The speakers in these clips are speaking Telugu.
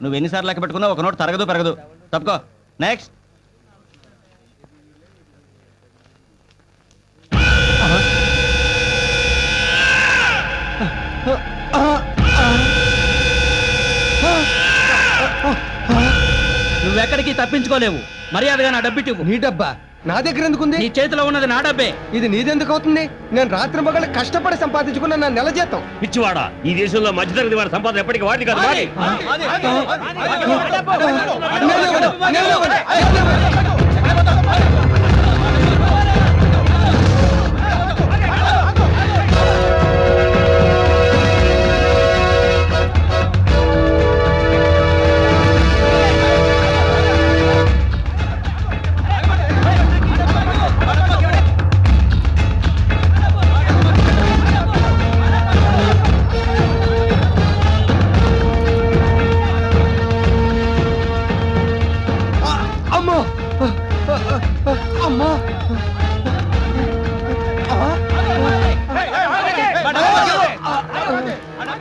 నువ్వు ఎన్నిసార్లు లెక్క పెట్టుకున్నా ఒక నోట్ తరగదు పెరగదు. తప్పుకో. నెక్స్ట్. నువ్వెక్కడికి తప్పించుకోలేవు. మర్యాదగా నా డబ్బిట్టు. నీ డబ్బా నా దగ్గర ఎందుకుంది? నీ చేతిలో ఉన్నది నా డబ్బే. ఇది నీదెందుకు అవుతుంది? నేను రాత్రి మగళ్ళు కష్టపడి సంపాదించుకున్న నా నెల జీతం. పిచ్చివాడా, ఈ దేశంలో మధ్యతరగతి వాడి సంపాదన ఎప్పటికీ వాడి కాదు.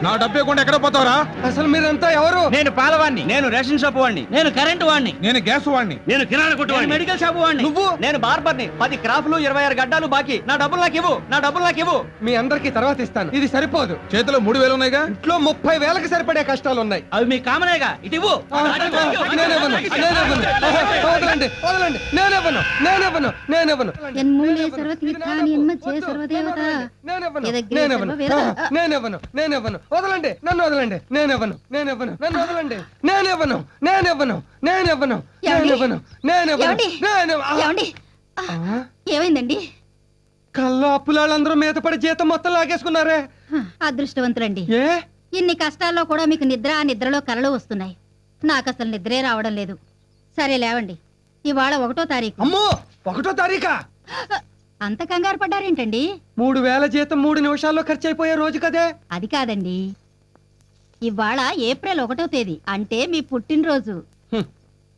నా డబ్బే కొండ ఎక్కడ పోతావరా? అసలు మీరంతా ఎవరు? నేను పాలవాణ్ణి. నేను రేషన్ షాప్ వాడిని. నేను కరెంట్ వాడిని. నేను గ్యాస్ వాడిని. నేను కిరాణా కొట్టు వాడిని. మెడికల్ షాప్ వాడిని. నువ్వు? నేను బార్బర్ని. 10 క్రాఫ్లు 26 గడ్డాలు బాకీ. నా డబ్బులు నాకు ఇవ్వు. నా డబ్బులు నాకు ఇవ్వు. మీ అందరికి తర్వాత ఇస్తాను. ఇది సరిపోదు. చేతిలో 3000 ఉన్నాయిగా. ఇంట్లో 30,000కి సరిపడే కష్టాలు ఉన్నాయి. అవి మీ కామనేగా. ఇటు ఇవ్వు. వదలండి, నన్ను వదలండి. నేనెవను. ఏమైందండి? కల్లో అప్పులాళ్ళందరూ మీద పడి జీతం మొత్తం లాగేసుకున్నారే. అదృష్టవంతులండి. ఏ ఇన్ని కష్టాల్లో కూడా మీకు నిద్రలో కలలు వస్తున్నాయి. నాకు అసలు నిద్రే రావడం లేదు. సరే లేవండి, ఇవాళ 1వ తారీఖు. అమ్మో, 1వ తారీఖా? అంత కంగారు పడ్డారేంటండి? 3000 జీతం 3 నిమిషాల్లో ఖర్చు అయిపోయే రోజు కదే. అది కాదండి, ఇవాళ ఏప్రిల్ 1వ తేదీ, అంటే మీ పుట్టినరోజు.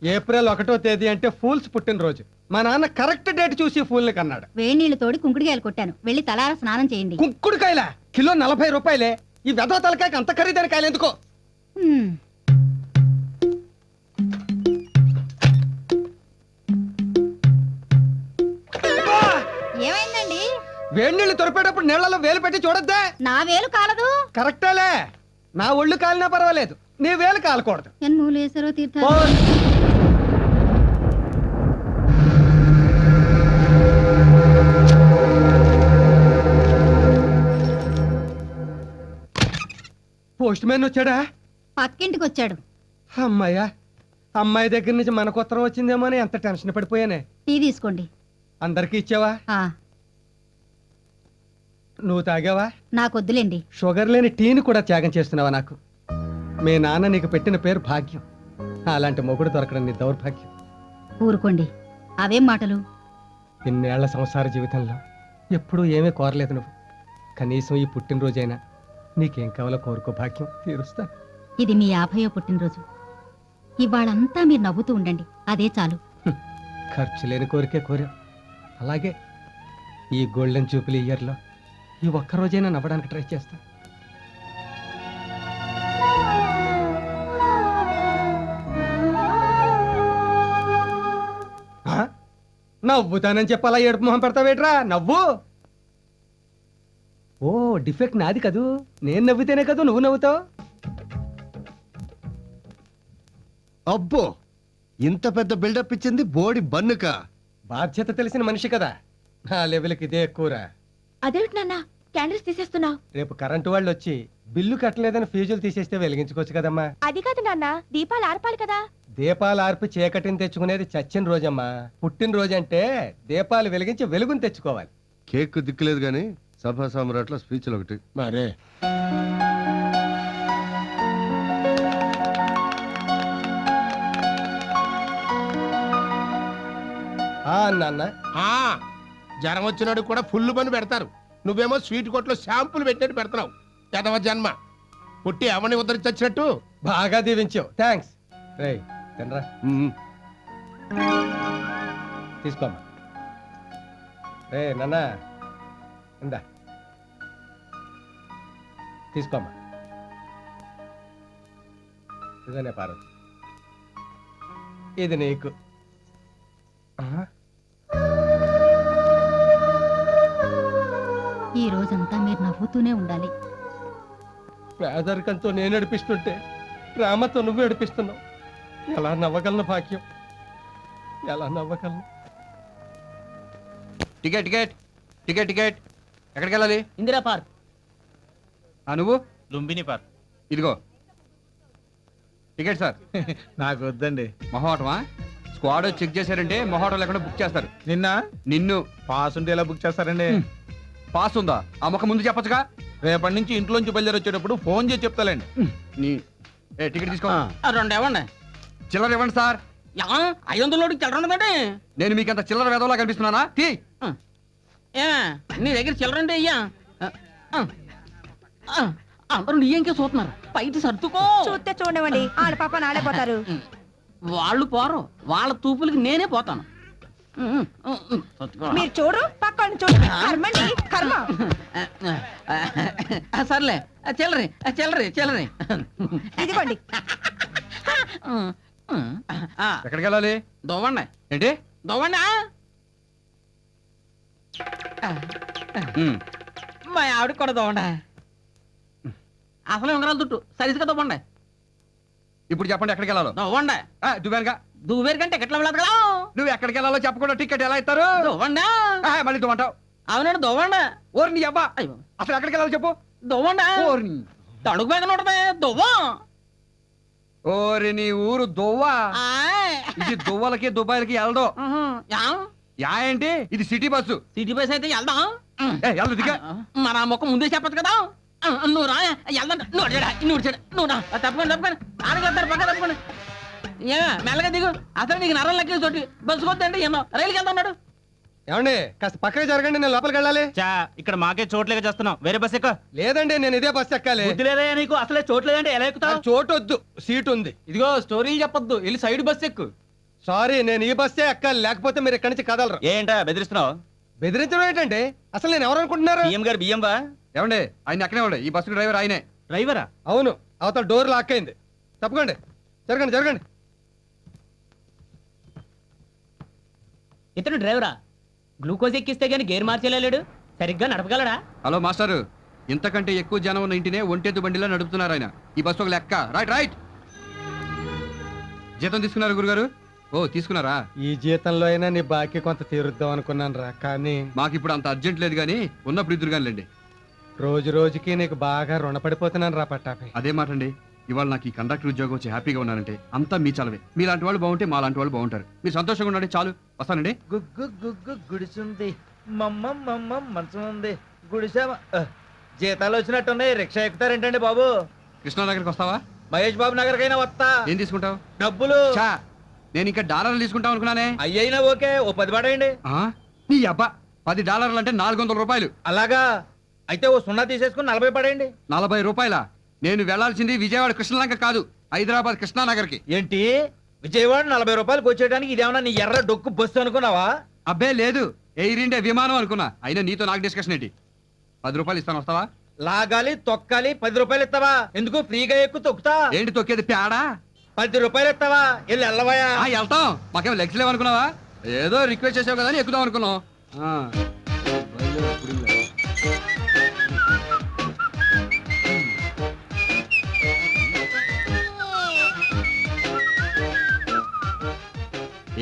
ఏప్రిల్ 1వ తేదీ అంటే ఫూల్స్ పుట్టినరోజు. మా నాన్న కరెక్ట్ డేట్ చూసి ఫూల్ని కన్నాడు. వేణీళ్లు తోడి కుంకుడుకాయలు కొట్టాను, వెళ్ళి తలార స్నానం చేయండి. కుంకుడుకాయల కిలో 40 రూపాయలే. ఈ వెధవ తలకాయకి అంత ఖరీదైన కాయలు ఎందుకో? ఏమైందండి? వేణీళ్లు తొరిపేటప్పుడు నీళ్లలో వేలు పెట్టి చూడొద్దే. నా వేలు కాలదు. కరెక్టేలే, నా ఒళ్ళు కాలినా పర్వాలేదు, నీ వేలు కాలకూడదు. ఎన్మూలేశ్వరో తీర్థ. పోస్ట్ మ్యాన్ వచ్చాడా? పక్కింటికి వచ్చాడు. అమ్మాయ్యా, అమ్మాయి దగ్గర నుంచి మనకు ఉత్తరం వచ్చిందేమో అని ఎంత టెన్షన్ పడిపోయానే. టీ తీసుకోండి. అందరికి ఇచ్చావా? నువ్వు తాగావా? నాకొద్దులేండి. షుగర్ లేని టీని కూడా త్యాగం చేస్తున్నావా నాకు? మీ నాన్న నీకు పెట్టిన పేరు భాగ్యం. అలాంటి మొగుడు దొరకడం నీ దౌర్భాగ్యం. ఊరుకోండి, అవేం మాటలు? ఇన్నేళ్ల సంసార జీవితంలో ఎప్పుడూ ఏమీ కోరలేదు నువ్వు. కనీసం ఈ పుట్టినరోజైనా నీకేం కావాలో కోరుకో, భాగ్యం తీరుస్తా. ఇది మీ 50వ పుట్టినరోజు. ఇవాళంతా మీరు నవ్వుతూ ఉండండి, అదే చాలు. ఖర్చు లేని కోరికే కోరా. అలాగే ఈ గోల్డెన్ జూపిలీ ఇయర్లో ఈ ఒక్కరోజైనా నవ్వడానికి ట్రై చేస్తా. నవ్వుతానని చెప్పాలా ఏడుపు మొహం పెడతావేట్రా? నవ్వు. ఓ, డిఫెక్ట్ నాది కదూ. నేను నవ్వితేనే కదూ నువ్వు నవ్వుతావు. అబ్బో, ఇంత పెద్ద బిల్డప్ ఇచ్చింది బోడి బన్నుక. బాధ్యత తెలిసిన మనిషి కదా, నా లెవెల్కి ఇదే ఎక్కువరా. అదేమిటి నాన్న క్యాండిల్స్ తీసేస్తున్నావు? రేపు కరెంటు వాళ్ళు వచ్చి బిల్లు కట్టలేదని ఫీజులు తీసేస్తే వెలిగించుకోవచ్చు కదమ్మా. అది కాదు నాన్న, దీపాలు ఆర్పాలి కదా. దీపాలు ఆర్పి చీకటిని తెచ్చుకునేది చచ్చిన రోజమ్మా. పుట్టినరోజు అంటే దీపాలు వెలిగించి వెలుగుని తెచ్చుకోవాలి. కేక్ దిక్కులేదు గాని సభా సామ్రాట్ల స్పీచ్లు ఒకటి మరే నాన్న, జ్వరం వచ్చినాడు కూడా ఫుల్ పని పెడతారు. నువ్వేమో స్వీట్ కొట్లో షాంపులు పెట్టినట్టు పెడతావు. ఎదవ జన్మ. పుట్టి అవని ఉద్ధరించొచ్చినట్టు. బాగా దీవించావు, థ్యాంక్స్. రే తినరా, తీసుకోమ్మా. రే నాన్న, ఇందా తీసుకోమ్మా. ఇదనే పార్వతి, ఇది నీకు. ఈ రోజంతా మీరు నవ్వుతూనే ఉండాలి. పేదరికంతో నేను నడిపిస్తుంటే ప్రేమతో నువ్వు నడిపిస్తున్నావు. ఎలా నవ్వగలను భాగ్యం, ఎలా నవ్వగలను? టికెట్ టికెట్ టికెట్ టికెట్ ఎక్కడికి వెళ్ళాలి? ఇందిరా పార్క్. నువ్వు లుంబిని పార్క్. ఇదిగో టికెట్ సార్. నాకు వద్దండి. మొహోటమా? స్క్వాడ్ చెక్ చేశారంటే మొహోటం లేకుండా బుక్ చేస్తారు. నిన్ను పాస్ ఉంటే ఎలా బుక్ చేస్తారండి? పాస్ ఉందా? ఆ ముఖం ముందు చెప్పొచ్చుగా. రేపటి నుంచి ఇంట్లోంచి బయలుదేరి వచ్చేటప్పుడు ఫోన్ చేసి చెప్తాలండి. నీ టికెట్ తీసుకో. 2 ఇవ్వండి. చిల్లర ఇవ్వండి సార్. 500 చిల్లర ఉండదండి. నేను మీకంత చిల్లర వేదవలా కనిపిస్తున్నానా? నీ దగ్గర చిల్లర అంటే అయ్యా అందరూ నీ ఇంకే చూస్తున్నారు. బయట సర్దుకో. చూస్తే చూడవండి, ఆడ పాప నాడే పోతారు. వాళ్ళు పోరు, వాళ్ళ తూపులకి నేనే పోతాను. మీరు చూడు, పక్కన చూడు. కర్మండి, కర్మ. సర్లే చిల్లరి చిల్లరి చిల్లరి. ఇదిగోండి. ఎక్కడికి వెళ్ళాలి? దొవ్వండి ఏంటి? దొవ్వండి. ఉమ్, మా ఆవిడ కూడా దొవ్వండి. అసలు ఉంగరాలు దుట్టు సరిగ్గా దొవ్వండి. ఇప్పుడు చెప్పండి ఎక్కడికి వెళ్ళాలో. దొవ్వండి. దువ్వానుగా. దువ్వేరు కంటే ఎట్లా వెళ్ళదు. నువ్వు ఎక్కడికి వెళ్ళాలో చెప్పకుండా టికెట్ ఎలా ఇస్తారు? దొవ్వండి. మళ్ళీ దువ్వంటావు. అవునండి దొవ్వండి. ఓరి నీ అబ్బా, అసలు ఎక్కడికి వెళ్ళాలో చెప్పు. దొవ్వండి. ఓరి తడుగు మీద ఉంటది దువ్వం. ఓరి నీ ఊరు దువ్వా. ఇది దువ్వలకి దుబాయ్లకి వెళ్ళదు. యా ఏంటి? ఇది సిటీ బస్సు. సిటీ బస్ అయితే వెళ్దాం. వెళ్దు దిగా. మన మొక్క ముందే చెప్పచ్చు కదా. నువ్వు రా వెళ్దాం. నువ్వు రా తప్పకుండా తప్పకుండా ఆడికి వెళ్తారు. పక్క తప్పకుండా మెల్లగా దిగు. అసలు నీకు నరం లెక్క తోటి బస్సు కొద్దండి ఎన్నో రైలుకి వెళ్తా ఉన్నాడు. ఏమండి కాస్త పక్కకి జరగండి, నేను లోపలికి వెళ్ళాలి. ఇక్కడ మాకే చోట్లేక చేస్తున్నాం. వేరే బస్ ఎక్క. లేదండి, నేను ఇదే బస్సు ఎక్కాలి. లేదయ్యా నీకు అసలే చోట్లేదంటే ఎలా ఎక్కుతావు? చోటు వద్దు, సీట్ ఉంది. ఇదిగో స్టోరీలు చెప్పొద్దు, వెళ్ళి సైడ్ బస్ ఎక్కు. సారీ, నేను ఈ బస్సే ఎక్కాలి, లేకపోతే మీరు ఇక్కడి నుంచి కదలరు. ఏంటా బెదిరిస్తున్నావు? బెదిరించడం ఏంటంటే అసలు నేను ఎవరు అనుకుంటున్నారు? బియ్యం గారు బియ్యం బా. ఏమండి ఆయన ఎక్కడే ఉండే? ఈ బస్సు డ్రైవర్ ఆయనే. డ్రైవరా? అవును, అవతల డోర్ లాక్ అయింది. తప్పకండి, జరగండి జరగండి. ఇతను డ్రైవరా? గ్లూకోజ్ ఎక్కిస్తే గానీ గేర్ మార్చేలేడు, సరిగ్గా నడపగలడా? హలో మాస్టారు, ఇంతకంటే ఎక్కువ జనం ఉన్న ఇంటినే ఒంటెద్దు బండిలో నడుపుతున్నారు ఆయన. ఈ బస్సు ఒక లెక్క. Right right. జీతం తీసుకున్నారు గురుగారు? ఓ తీసుకున్నారా? ఈ జీతంలో అయినా నీ బాకీ కొంత తీరుద్దాం అనుకున్నాను రా, కానీ మాకు ఇప్పుడు అంత అర్జెంట్ లేదు కానీ ఉన్నప్పుడు ఇద్దరు కానిలేండి. రోజు రోజుకి నీకు బాగా రుణపడిపోతున్నాను రా పట్టాపై. అదే మాట అండి. ఇవాళ నాకు ఈ కండక్టర్ ఉద్యోగం వచ్చి హ్యాపీగా ఉన్నానంటే అంతా మీ చలవే. మీలాంటి వాళ్ళు బాగుంటే మా లాంటి వాళ్ళు బాగుంటారు. మీరు సంతోషంగా ఉండండి చాలు. వస్తానండి. గుగ్గు గుగ్గు గుడిసుంది, మమ్మ మంచం ఉంది, గుడిసా. జీతాలు వచ్చినట్టున్నాయి, రిక్షా ఎక్కుతారేంటండి బాబు? కృష్ణా నగర్కి వస్తావా? మహేష్ బాబు నగర్కైనా వస్తా. ఏం తీసుకుంటావు? డబ్బులు. చా, నేను ఇంకా డాలర్లు తీసుకుంటాం అనుకున్నానే. అయ్యైనా ఓకే, ఓ 10 పడేయండి. నీ అబ్బా, $10 అంటే 400 రూపాయలు. అలాగా? అయితే ఓ 0 తీసేసుకుని 40 పడేయండి. 40 రూపాయల? నేను వెళ్లాల్సింది విజయవాడ కృష్ణలంక కాదు, హైదరాబాద్ కృష్ణానగర్కి. ఏంటి విజయవాడ 40 రూపాయలకు వచ్చేయడానికి ఇదేమన్నా నీ ఎర్ర డొక్కు బస్సు అనుకున్నావా? అబ్బే లేదు, ఎయిర్ ఇండియా విమానం అనుకున్నా. అయినా నీతో నాకు డిస్కషన్ ఏంటి? 10 రూపాయలు ఇస్తాను, వస్తావా? లాగాలి తొక్కాలి, 10 రూపాయలు ఇస్తావా? ఎందుకు ఫ్రీగా ఎక్కు తొక్కుతా? ఏంటి తొక్కేది పేడా? 10 రూపాయలు ఇస్తావా? వెళ్ళి వెళ్ళవయా. వెళ్తాం, మాకేమో లెగ్స్ లేవనుకున్నావా? ఏదో రిక్వెస్ట్ చేసావు కదా అని ఎక్కుదాం అనుకున్నాం.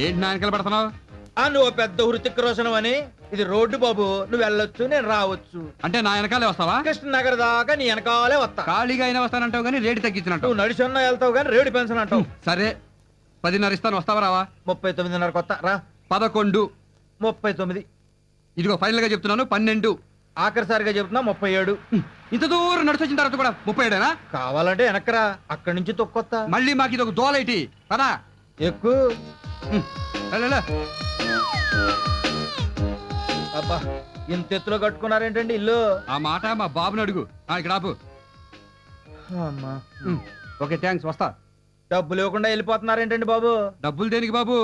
ఏంటి నాయనకలు పడుతున్నావు? నువ్వు పెద్ద హృతిక్ రోషన్ అని. ఇది రోడ్డు బాబు, నువ్వు వెళ్ళొచ్చు నేను రావచ్చు. అంటే నా వెనకాలే వస్తావా? కృష్ణనగర్ దాకా నీ వెనకాలే వస్తా. ఖాళీగా అయినా వస్తానంటావు కానీ రేటు తగ్గించినట్టు. నువ్వు నడిచున్నా వెళ్తావు కానీ రేడు పెన్షన్ అంటావు. సరే 10:30 ఇస్తాను, వస్తావా రావా? 39:30 కొత్త రా. 11. 39. ఇదిగో ఫైనల్ గా చెప్తున్నాను 12. ఆఖరిసారిగా చెప్తున్నా 37. ఇంత దూరం నడిచొచ్చిన తర్వాత కూడా 37 కావాలంటే వెనకరా, అక్కడి నుంచి తొక్కొత్తా. మళ్ళీ మాకు ఇది ఒక దోలైటి పదా ఎక్కువ. అబ్బా, ఇంత ఎత్తులో కట్టుకున్నారేంటండి ఇల్లు? ఆ మాట మా బాబుని అడుగు. ఇక్కడ ఆపు. అమ్మా, ఓకే థ్యాంక్స్, వస్తా. డబ్బులు ఇవ్వకుండా వెళ్ళిపోతున్నారేంటండి బాబు? డబ్బులు దేనికి బాబు?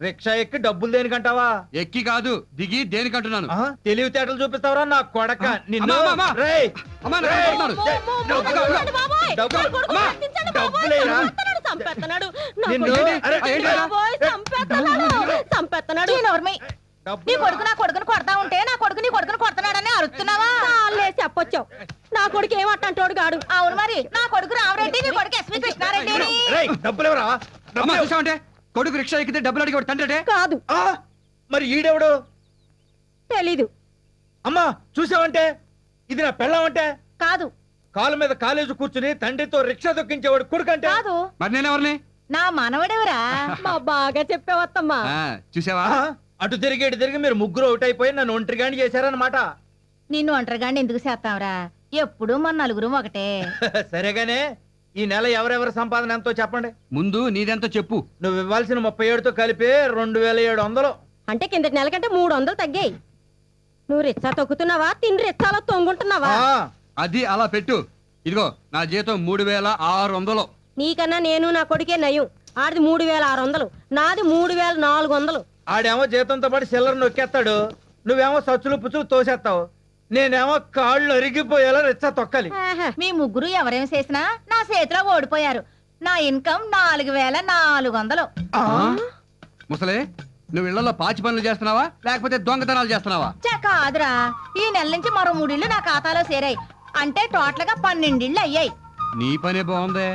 రిక్షా ఎక్కి డబ్బులు దేనికంటావా ఎక్కి కాదు దిగి దేనికంటున్నాను. తెలివితేటలు చూపిస్తావరా నా కొడక నిన్ను అమ్మా, అమ్మా, అమ్మా. రేయ్, అమ్మా, నా రేయ్, కొడుతున్నాడు. డబ్బులు. డబ్బులేరా? నిన్ను అరే, డబ్బులు. నీ కొడుకు నా కొడుకుని కొడతా ఉంటే నా కొడుకు నీ కొడుకుని కొడుతున్నాడని అరుస్తున్నావా చెప్పొచ్చావు నా కొడుకు ఏమంటాడు గాడు అవును మరి నా కొడుకు రామరెడ్డి నీ కొడుకు ఎస్వి కృష్ణారెడ్డి రేయ్, డబ్బులు ఎవరా అమ్మా, చూసావంటే కొడుకు రిక్షా ఎక్కితే డబ్బులు అడిగి తండ్రి కాదు మరి ఈడెవడు తెలీదు అమ్మా చూసావంటే ఇది నా పెళ్ళామంటే కాదు కాలు మీద కాలేజీ కూర్చుని తండ్రితో రిక్షా దొక్కించేవాడు కొడుకంటే కాదు మరి నేనెవరిని? నా మనవడెవరా మా బాగా చెప్పేవత్తమ్మా చూసావా? అటు తిరిగి ఇటు తిరిగి మీరు ముగ్గురు అవుట్ అయిపోయి నన్ను ఒంటరిగాని చేశారన్నమాట నిన్ను ఒంటరిగాని ఎందుకు చేస్తావురా ఎప్పుడు మన నలుగురు ఒకటే సరేగానే ఈ నెల ఎవరెవరి సంపాదన ఎంతో చెప్పండి ముందు నీదెంతో చెప్పు. నువ్వు ఇవ్వాల్సిన 37తో కలిపి 2700 అంటే కిందటి నెల కంటే 300 తగ్గాయి నువ్వు రిచ్చా తొక్కుతున్నావా తిని రిచ్చాలో తొంగుంటున్నావా ఆ, అది అలా పెట్టు. ఇదిగో నా జీతం 3600. నీకన్నా నేను నా కొడుకే నయం ఆడిది 3600 నాది 3400 ఆడేమో జీతంతో పాటు సిల్లర్ నొక్కేస్తాడు నువ్వేమో సచ్చులు పుచ్చులు తోసేస్తావు నేనేమో కాళ్ళు అరిగిపోయేలా రిచ్చా తొక్కాలి మీ ముగ్గురు ఎవరేం చేసినా నా చేతిలో ఓడిపోయారు నా ఇన్కమ్ 4400. ఆ, ముసలే నువ్వు ఇళ్లలో పాచి పనులు చేస్తున్నావా లేకపోతే దొంగతనాలు చేస్తున్నావా? కాదురా ఈ నెల నుంచి మరో 3 ఇళ్ళు నా ఖాతాలో చేరాయి అంటే టోటల్ గా 12 ఇళ్ళు అయ్యాయి నీ పనే బాగుందే.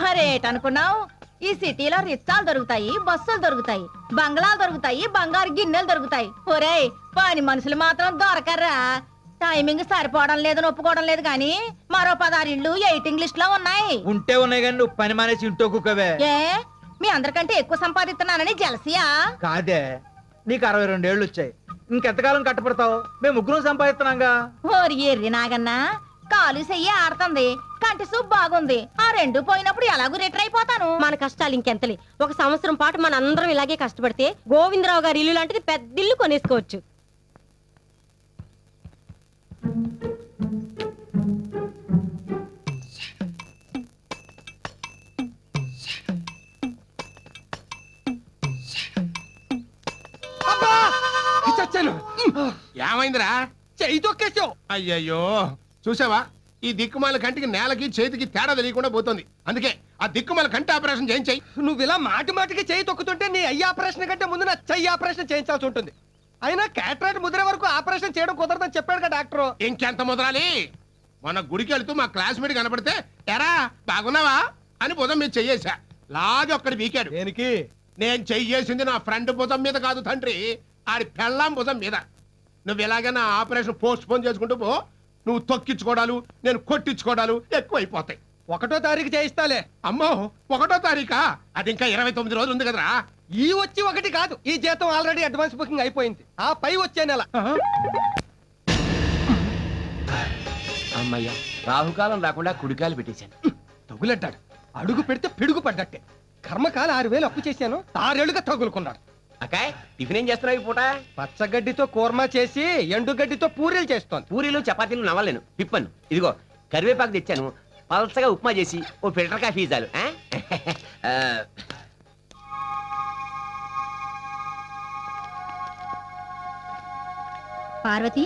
మరేటనుకున్నావు ఈ సిటీలో రిచ్చాలు దొరుకుతాయి బస్సులు దొరుకుతాయి బంగ్లాలు దొరుకుతాయి బంగారు గిన్నెలు దొరుకుతాయి ఒరేయ్ పని మనుషులు మాత్రం దొరకర్రా టైమింగ్ సరిపోవడం లేదని ఒప్పుకోవడం లేదు కానీ మరో 16 ఇళ్ళు వెయిటింగ్ లిస్ట్ లో ఉన్నాయి ఉంటే ఉన్నాయి కానీ నువ్వు పని మానేసి ఇంట్లో కుక్కవే ఏ మీ అందరికంటే ఎక్కువ సంపాదిస్తున్నానని జలసియా కాదే నీకు 62 ఏళ్ళు వచ్చాయి ఇంకెంతకాలం కట్టపడతావు మేము ముగ్గురం సంపాదిస్తున్నాగా ఓరి ఎర్రి నాగన్నా కాలు చెయ్యి ఆడుతుంది కంటి సూప్ బాగుంది ఆ రెండు పోయినప్పుడు ఎలాగూ రిటర్ అయిపోతాను మన కష్టాలు ఇంకెంతలే ఒక సంవత్సరం పాటు మన అందరం ఇలాగే కష్టపడితే గోవిందరావు గారి ఇల్లు లాంటిది పెద్ద ఇల్లు కొనేసుకోవచ్చు చచ్చాను. ఏమైందిరా చెయ్యి తొక్కేసావు. అయ్యయ్యో చూసావా ఈ దిక్కుమాల కంటికి నేలకి చేతికి తేడా తెలియకుండా పోతుంది అందుకే ఆ దిక్కుమాల కంటి ఆపరేషన్ చేయించాయి నువ్వు ఇలా మాటి మాటికి చెయ్యి తొక్కుతుంటే నీ అయ్యి ఆపరేషన్ కంటే ముందు నా చెయ్యి ఆపరేషన్ చేయించాల్సి ఉంటుంది. అయినా క్యాటరాక్ట్ ముద్ర వరకు ఆపరేషన్ చేయడం కుదరదని చెప్పాడు కదా డాక్టర్. ఇంకెంత ముదరాలి మన గుడికి వెళ్తూ మా క్లాస్మేట్ కనపడితే ఎరా బాగున్నావా అని భుజం మీద చెయ్యేశా లాగి ఒక్కడి వీకాడు దేనికి? నేను చెయ్యేసింది నా ఫ్రెండ్ భుజం మీద కాదు తండ్రి ఆడి పెళ్ళాం భుజం మీద నువ్వు ఎలాగైనా ఆపరేషన్ పోస్ట్ పోన్ చేసుకుంటూ పో నువ్వు తొక్కించుకోవడాలు నేను కొట్టించుకోవడాలు ఎక్కువైపోతాయి. 1వ తారీఖు చేయిస్తాలే. అమ్మో 1వ తారీఖా అది ఇంకా 29 రోజులు ఉంది కదరా ఈ వచ్చి ఒకటి కాదు ఈ జీతం ఆల్రెడీ అడ్వాన్స్ బుకింగ్ అయిపోయింది. ఆ పై వచ్చే నెల. అమ్మయ్యా రాహుకాలం రాకుండా కుడికాయలు పెట్టేశాను. తగులడ్డాడు. అడుగు పెడితే పిడుగు పడ్డట్టే. కర్మకాల 6000 అప్పు చేశాను 6 ఏళ్లుగా తగులుకున్నాడు. అక్కాయ్ టిఫిన్ ఏం చేస్తున్నావు ఈ పూట? పచ్చగడ్డితో కూర్మా చేసి ఎండుగడ్డితో పూరీలు చేస్తోంది. పూరీలు చపాతీలు నవ్వలేను పిప్పను. ఇదిగో కరివేపాకు తెచ్చాను పలసగా ఉప్మా చేసి ఓ ఫిల్టర్ కాఫీ చాలు. పార్వతి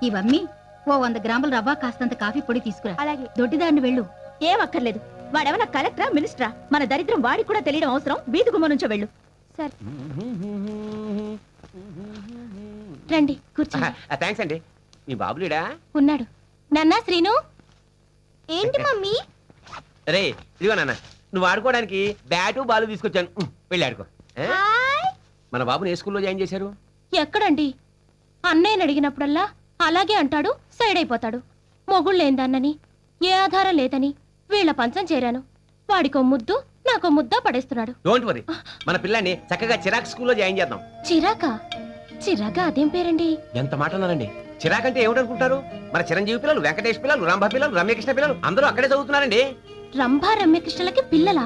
ఇవన్నీ ఓ 100 గ్రాముల రవ్వ కాస్తంత కాఫీ పొడి తీసుకురా. అలాగే దొడ్డిదాన్ని వెళ్ళు. ఏం అక్కర్లేదు వాడేమన్నా కలెక్టరా మినిస్టరా మన దరిద్రం వాడికి కూడా తెలియడం అవసరం వీధి గుమ్మ నుంచో వెళ్ళు సరే రండి కూర్చోండి థ్యాంక్స్ అండి. మీ బాబులేడా? ఉన్నాడు నాన్న శ్రీను ఏంటి మమ్మీ రే ఇదిగో నాన్న నువ్వు ఆడుకోవడానికి బ్యాటు బాలు తీసుకొచ్చాను. వెళ్ళి ఆడుకో. మన బాబుని ఏ స్కూల్లో జాయిన్ చేశారు? ఎక్కడండి అన్నయ్యని అడిగినప్పుడల్లా అలాగే అంటాడు సైడ్ అయిపోతాడు. మొగుళ్ళేందన్నని ఏ ఆధారం లేదని వీళ్ళ పంచం చేరాను. వాడికో ముద్దు నాకో ముద్ద పడేస్తున్నాడు. డోంట్ వరీ మన పిల్లాన్ని చక్కగా చిరాక్ స్కూల్లో జాయిన్ చేద్దాం. చిరాకా అదేం పేరండి? ఎంత మాట అన్నారండి. చిరాక్ అంటే ఏమిటనుకుంటారు? మన చిరంజీవి పిల్లలు వెంకటేష్ పిల్లలు రంభ పిల్లలు రమ్యకృష్ణ పిల్లలు అందరూ అక్కడే చదువుతున్నారండి. రంభా రమ్యకృష్ణలకి పిల్లలా?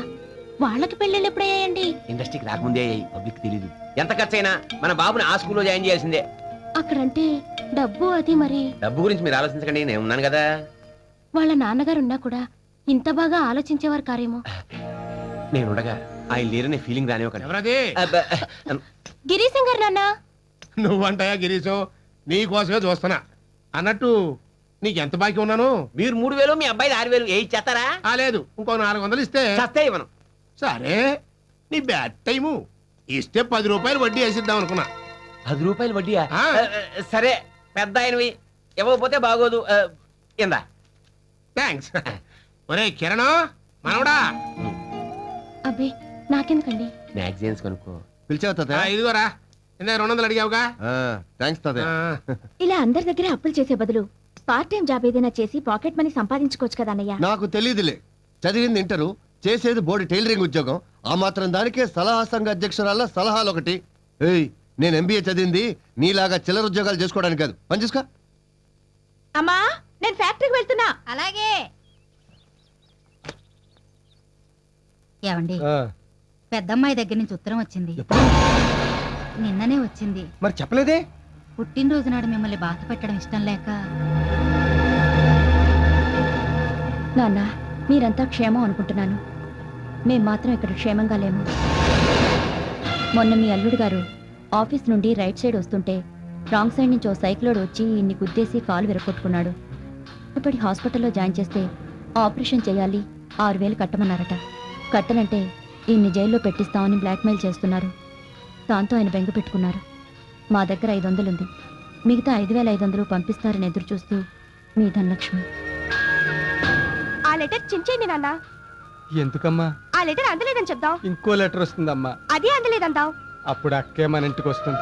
వాళ్ళకి పెళ్ళిళ్ళు ఎప్పుడయ్యాయండి? ఇండస్ట్రీకి రాకముందే అయ్యాయి. పబ్లిక్ తెలీదు. ఎంత ఖర్చైనా మన బాబుని ఆ స్కూల్లో జాయిన్ చేయాల్సిందే. అక్కడంటే డబ్బు అది మరి. డబ్బు గురించి మీరు ఆలోచించకండి నేను ఉన్నాను కదా. వాళ్ళ నాన్నగారు ఉన్నా కూడా ఇంత బాగా ఆలోచించేవారు కారేమో. నేను ఉండగా ఆయన లేరనే ఫీలింగ్ రానివ్వకండి. ఎవరది? గిరీశం గారు నాన్న. నువ్వంటాయా గిరీశం? నీ కోసమే చూస్తున్నా. అన్నట్టు నీకెంత బాకీ ఉన్నాను? మీరు 3000 మీ అబ్బాయి 6000 ఏ ఇచ్చేస్తారా? లేదు, ఇంకో 400 ఇస్తే చస్తే ఇవ్వను. సరే, నీ బ్యాడ్ టైము. ఇస్తే 10 రూపాయలు వడ్డీ వేసిద్దాం అనుకున్నా. 10 రూపాయలు వడ్డీయా? ఆ. సరే, పెద్ద ఆయనవి ఇవ్వకపోతే బాగోదు. ఇందా. థ్యాంక్స్. ఒరే కిరణ్, మనవడా, అబ్బే నాకెందుకండి? మ్యాగజైన్స్ కొనుక్కో. పిలిచావు తాతయ్య? ఇదిగోరా, ఇందా 200 అడిగావుగా. థ్యాంక్స్ తాతయ్య. ఆ, ఇలా అందరి దగ్గర అప్పులు చేసే బదులు పార్ట్ టైం జాబ్ ఏదైనా చేసి పాకెట్ మనీ సంపాదించుకోవచ్చు కదా అన్నయ్య. నాకు తెలియదులే, చదివింది ఇంటరు, చేసేది బోర్డు టైలరింగ్ ఉద్యోగం. ఆ మాత్రం దానికే సలహా సంఘ అధ్యక్షురాల సలహాలు ఒకటి. ఏయ్, నేను ఎంబీఏ చదివింది నీలాగా చిల్లర ఉద్యోగాలు చేసుకోవడానికి కాదు. పని చూసుకో. అమ్మా, నేను ఫ్యాక్టరీకి వెళ్తున్నా. అలాగే. ఏమండి, ఆ, పెద్దమ్మాయి దగ్గర నుంచి ఉత్తరం వచ్చింది. నిన్ననే వచ్చింది. మరి చెప్పలేదే? పుట్టినరోజు నాడు మిమ్మల్ని బాధ పెట్టడం ఇష్టం లేక. నాన్న మీరంతా క్షేమం అనుకుంటున్నాను. మేం మాత్రం ఇక్కడ క్షేమంగా లేము. మొన్న మీ అల్లుడు గారు ఆఫీస్ నుండి రైట్ సైడ్ వస్తుంటే రాంగ్ సైడ్ నుంచి ఓ సైక్లోడ్ వచ్చి ఇన్ని గుద్దేసి కాలు విరగొట్టుకున్నాడు. ఇప్పటి హాస్పిటల్లో జాయిన్ చేస్తే ఆపరేషన్ చేయాలి, 6000 కట్టమన్నారట. కట్టనంటే ఈయన్ని జైల్లో పెట్టిస్తామని బ్లాక్మెయిల్ చేస్తున్నారు. దాంతో ఆయన బెంగ పెట్టుకున్నారు. మా దగ్గర 500 ఉంది, మిగతా 5500 పంపిస్తారని ఎదురు చూస్తూ మీ ధనలక్ష్మి. ఆ లెటర్ చించేయండి నాన్న. ఎందుకమ్మా? ఆ లెటర్ అందలేదని చెప్దాం. ఇంకో లెటర్ వస్తుందమ్మా. అదే అందలేదంటావు. అప్పుడు అక్కే మన ఇంటికి వస్తుంది.